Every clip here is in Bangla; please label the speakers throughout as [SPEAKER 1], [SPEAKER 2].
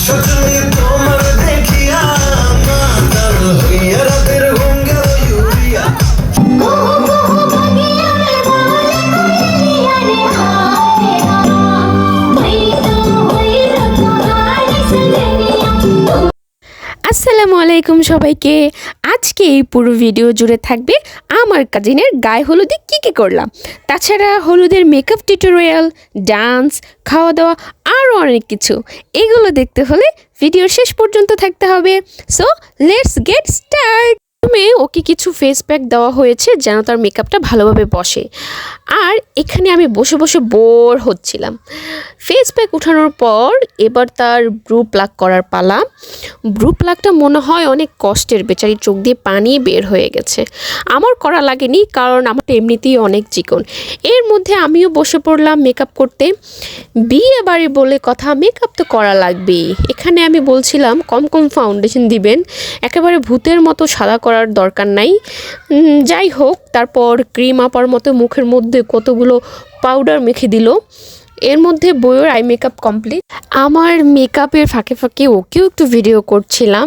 [SPEAKER 1] সজনী তোমার দেখিয়া মাতাল হইয়া রাতের ঘুম গেল ইউরিয়া।
[SPEAKER 2] আসসালামু আলাইকুম সবাইকে। আজকে এই পুরো ভিডিও জুড়ে থাকবে আমার কাজিনের গায়ে হলুদে কী করলাম, তাছাড়া হলুদের মেকআপ টিউটোরিয়াল, ডান্স, খাওয়া দাওয়া আরও অনেক কিছু। এগুলো দেখতে হলে ভিডিওর শেষ পর্যন্ত থাকতে হবে। So let's get start. প্রথমে ওকে কিছু ফেস প্যাক দেওয়া হয়েছে যেন তার মেকআপটা ভালোভাবে বসে, আর এখানে আমি বসে বসে বোর হচ্ছিলাম। ফেস প্যাক উঠানোর পর এবার তার ব্রু প্লাক করার পালা। ব্রু প্লাকটা মনে হয় অনেক কষ্টের, বেচারি চোখ দিয়ে পানি বের হয়ে গেছে। আমার করা লাগেনি কারণ আমার এমনিতেই অনেক চিকন। এর মধ্যে আমিও বসে পড়লাম মেকআপ করতে। বিয়ে বাড়ি বলে কথা, মেকআপ তো করা লাগবেই। এখানে আমি বলছিলাম কম কম ফাউন্ডেশন দিবেন, একেবারে ভূতের মতো সাদা করার দরকার নাই। যাই হোক, তারপর ক্রিম আপার মতো মুখের মধ্যে কতগুলো পাউডার মেখে দিল। এর মধ্যে বইয়ের আই মেকআপ কমপ্লিট। আমার মেকআপের ফাঁকে ফাঁকে ওকেও একটু ভিডিও করছিলাম।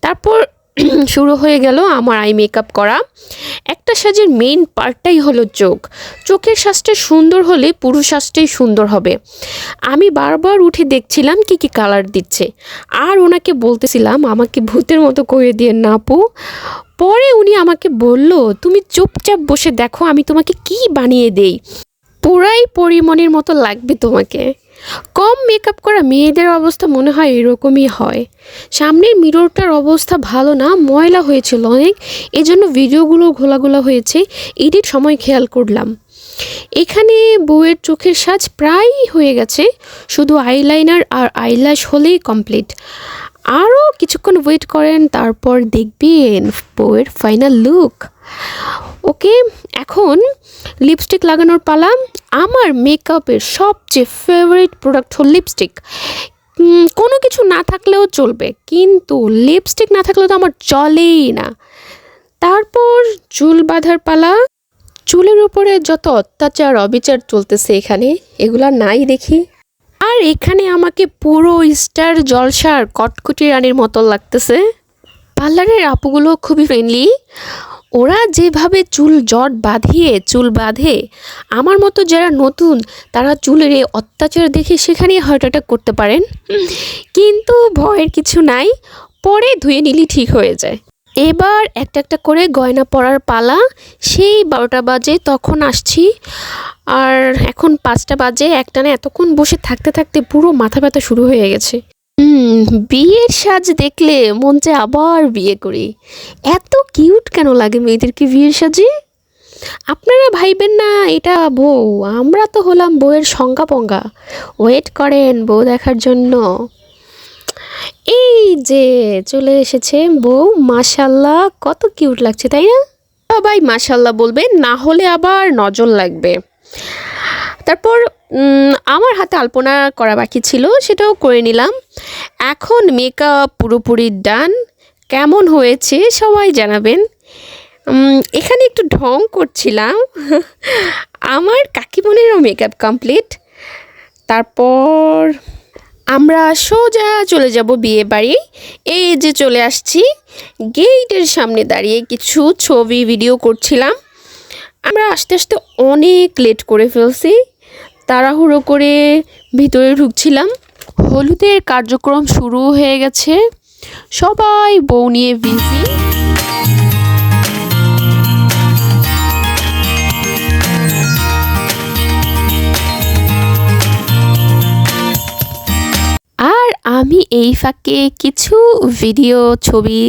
[SPEAKER 2] তারপর শুরু হয়ে গেল আমার আই মেকআপ করা। একটা সাজের মেইন পার্টটাই হলো চোখ। চোখের সাজটা সুন্দর হলে পুরো সাজটাই সুন্দর হবে। আমি বারবার উঠে দেখছিলাম কি কি কালার দিচ্ছে, আর ওনাকে বলতেছিলাম আমাকে ভূতের মতো করে দিয়ে না আপু। পরে উনি আমাকে বলল, তুমি চুপচাপ বসে দেখো আমি তোমাকে কি বানিয়ে দেই, পুরাই পরিমণির মতো লাগবে তোমাকে। কম মেকআপ করা মেয়েদের অবস্থা মনে হয় এরকমই হয়। সামনের মিররটার অবস্থা ভালো না, ময়লা হয়েছিল অনেক, এজন্য ভিডিওগুলো ঘোলাঘোলা হয়েছে। এডিট সময় খেয়াল করলাম। এখানে বউয়ের চোখের সাজ প্রায় হয়ে গেছে, শুধু আইলাইনার আর আইল্যাশ হলেই কমপ্লিট। আরও কিছুক্ষণ ওয়েট করেন, তারপর দেখবেন বউয়ের ফাইনাল লুক। ওকে, এখন লিপস্টিক লাগানোর পালা। আমার মেকআপের সবচেয়ে ফেভারিট প্রোডাক্ট হল লিপস্টিক। কোনো কিছু না থাকলেও চলবে, কিন্তু লিপস্টিক না থাকলে তো আমার চলেই না। তারপর চুল বাঁধার পালা। চুলের উপরে যত অত্যাচার অবিচার চলতেছে এখানে, এগুলা নাই দেখি। আর এখানে আমাকে পুরো স্টার জলসার কটকটি রানীর মতো লাগতেছে। পার্লারের আপুগুলো খুবই ফ্রেন্ডলি। ওরা যেভাবে চুল জট চুল বাঁধে, আমার মতো যারা নতুন তারা চুলের এই অত্যাচার দেখে সেখানেই হার্ট অ্যাটাক করতে পারেন, কিন্তু ভয়ের কিছু নাই, পরে ধুয়ে নিলেই ঠিক হয়ে যায়। এবার একটা একটা করে গয়না পরার পালা। সেই 12টা বাজে তখন আসছি, আর এখন 5টা বাজে। একটানে এতক্ষণ বসে থাকতে থাকতে পুরো মাথা ব্যথা শুরু হয়ে গেছে। বিয়ের সাজ দেখলে মন চায় আবার বিয়ে করি। এত কিউট কেন লাগে মেয়েদেরকে বিয়ের সাজে? আপনারা ভাইবেন না এটা বউ, আমরা তো হলাম বউয়ের সংজ্ঞা পঙ্গা। ওয়েট করেন বউ দেখার জন্য। এই যে চলে এসেছে বউ, মাশাল্লাহ কত কিউট লাগছে, তাই না? সবাই মাশাল্লাহ বলবে, না হলে আবার নজর লাগবে। তারপর আমার হাতে আলপনা করা বাকি ছিল, সেটাও করে নিলাম। এখন মেকআপ পুরোপুরি ডান। কেমন হয়েছে সবাই জানাবেন। এখানে একটু ঢং করছিলাম। আমার কাকিমণিরও মেকআপ কমপ্লিট। তারপর আমরা সোজা চলে যাব বিয়ে বাড়ি। এই যে চলে আসছি, গেটের সামনে দাঁড়িয়ে কিছু ছবি ভিডিও করছিলাম। আমরা আস্তে আস্তে অনেক লেট করে ফেলছি, তাড়াহুড়ো করে ভিতরে ঢুকছিলাম। হলুদের কার্যক্রম শুরু হয়ে গেছে, সবাই বউ নিয়ে বিজি। আর আমি এই ফাঁকে কিছু ভিডিও ছবি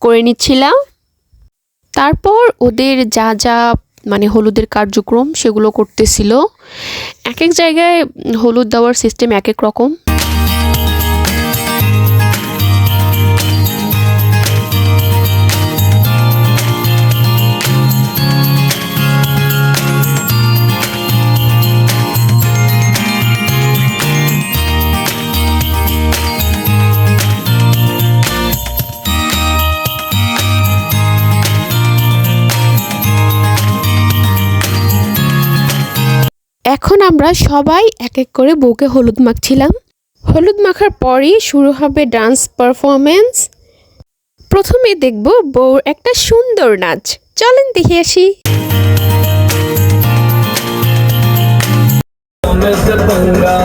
[SPEAKER 2] করে নিচ্ছিলাম। তারপর ওদের যা যা মানে হলুদের কার্যক্রম সেগুলো করতেছিল। এক এক জায়গায় হলুদ দেওয়ার সিস্টেম এক এক রকম। এখন আমরা সবাই এক এক করে বউকে হলুদ মাখছিলাম। হলুদ মাখার পরেই শুরু হবে ডান্স পারফরমেন্স। প্রথমে দেখব বউর একটা সুন্দর নাচ, চলেন দেখে আসি।
[SPEAKER 1] में से पंगा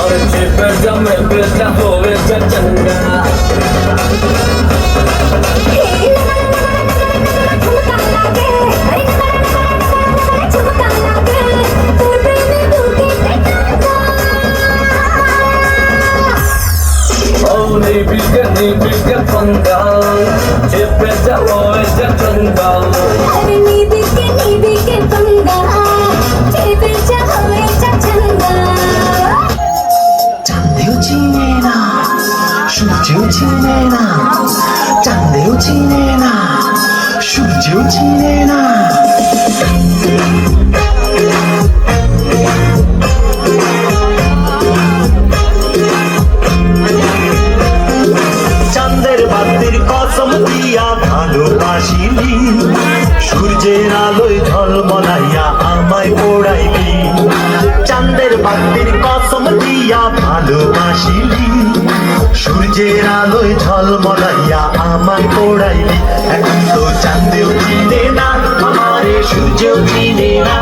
[SPEAKER 1] और चिपे जमे बेचा होवे चंगा नी बिके पंगा चिपे होवे चंगा
[SPEAKER 3] চাঁদেও চিনে না, সূর্যেও চিনে না, চাঁদেও চিনে না, সূর্যেও চিনে না। চাঁদের বাতির কসম দিয়া ভালোবাসিলি, সূর্যের আলোয় ঝলমলাইয়া আমায় পোড়াইলি। চাঁদের বাতির কসম দিয়া ভালোবাসিলি, সূর্যের আলোয় ঝলমলাইয়া আমায় পোড়াইলি। এখন তো চাঁদেও চিনে না, আমারে সূর্যেও চিনে না।